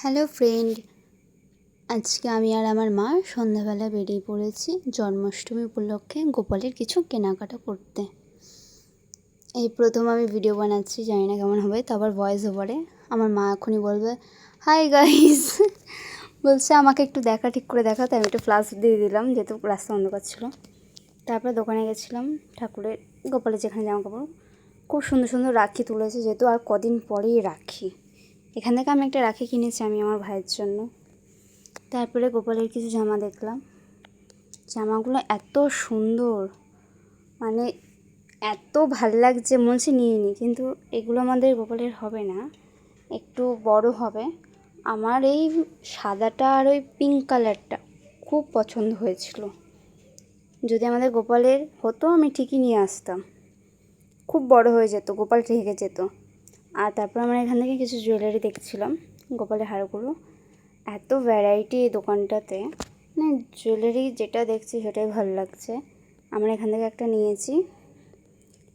Hello friend, আজকে আমি আর আমার মা সন্ধ্যাবেলা বেরিয়ে পড়েছি জন্মাষ্টমী উপলক্ষে গোপালের কিছু কেনাকাটা করতে। এই প্রথম আমি ভিডিও বানাচ্ছি, জানি না কেমন হবে, তো আবার ভয়েস ওভারে আমার মা এখনই বলবে হাই গাইস, বলছে আমাকে একটু দেখা, ঠিক করে দেখা। তাই আমি একটু ফ্লাশ দিয়ে দিলাম যেহেতু রাস্তা অন্ধকার ছিল। তারপরে দোকানে গেছিলাম, ঠাকুরের গোপালের যেখানে জামা কাপড় খুব সুন্দর সুন্দর রাখি তুলেছে, যেহেতু আর কদিন পরেই রাখি। এখান থেকে আমি একটা রাখি কিনেছি আমি আমার ভাইয়ের জন্য। তারপরে গোপালের কিছু জামা দেখলাম, জামাগুলো এত সুন্দর, মানে এত ভাল লাগছে, মনে হচ্ছে নিয়ে নিই। কিন্তু এগুলো আমাদের গোপালের হবে না, একটু বড় হবে। আমার এই সাদাটা আর ওই পিঙ্ক কালারটা খুব পছন্দ হয়েছিল। যদি আমাদের গোপালের হতো আমি ঠিকই নিয়ে আসতাম, খুব বড় হয়ে যেত, গোপাল ঠেকে যেত। আর তারপর আমরা এখান থেকে কিছু জুয়েলারি দেখছিলাম, গোপালের হারগুলো। এত ভ্যারাইটি এই দোকানটাতে, মানে জুয়েলারি যেটা দেখছি সেটাই ভালো লাগছে। আমরা এখান থেকে একটা নিয়েছি,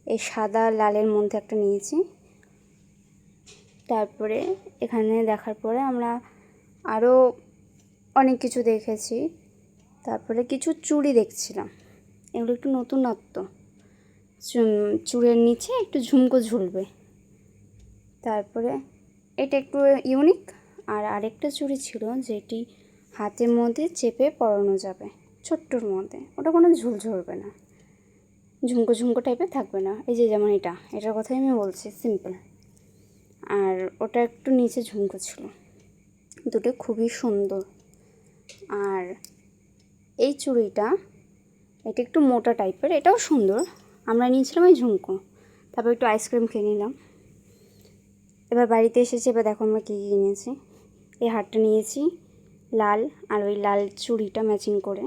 এই সাদা লালের মধ্যে একটা নিয়েছি। তারপরে এখানে দেখার পরে আমরা আরও অনেক কিছু দেখেছি। তারপরে কিছু চুড়ি দেখছিলাম, এগুলো একটু নতুনত্ব, চুড়ের নিচে একটু ঝুমকো ঝুলবে। তারপরে এটা একটু ইউনিক। আর আরেকটা চুড়ি ছিল যেটি হাতের মধ্যে চেপে পরানো যাবে, ছোট্টর মধ্যে, ওটা কোনো ঝুল ঝরবে না, ঝুমকো ঝুমকো টাইপের থাকবে না। এই যে যেমন এটার কথাই আমি বলছি, সিম্পল। আর ওটা একটু নিচে ঝুমকো ছিল, দুটো খুবই সুন্দর। আর এই চুড়িটা, এটা একটু মোটা টাইপের, এটাও সুন্দর। আমরা নিয়েছিলাম ওই ঝুমকো, তারপর একটু আইসক্রিম খেয়ে নিলাম। এবার বাড়িতে এসেছি, এবার দেখো আমরা কী কী কিনেছি। এই হারটা নিয়েছি লাল, আর ওই লাল চুড়িটা ম্যাচিং করে।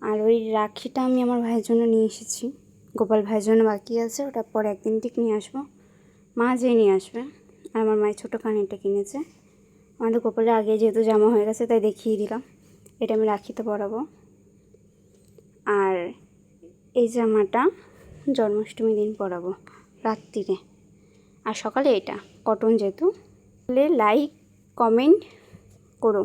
আর ওই রাখিটা আমি আমার ভাইয়ের জন্য নিয়ে এসেছি, গোপাল ভাইয়ের জন্য বাকি আছে, ওটা পরে একদিন ঠিক নিয়ে আসবো, মা যেয়ে নিয়ে আসবে। আর আমার মায়ের ছোটো কানেরটা কিনেছে। আমাদের গোপালের আগে যেহেতু জামা হয়ে গেছে তাই দেখিয়ে দিলাম, এটা আমি রাখিতে পরাবো। আর এই জামাটা জন্মাষ্টমীর দিন পরাবো রাত্রিরে, আর সকালে এটা কটন, যেহেতু। লাইক কমেন্ট করো।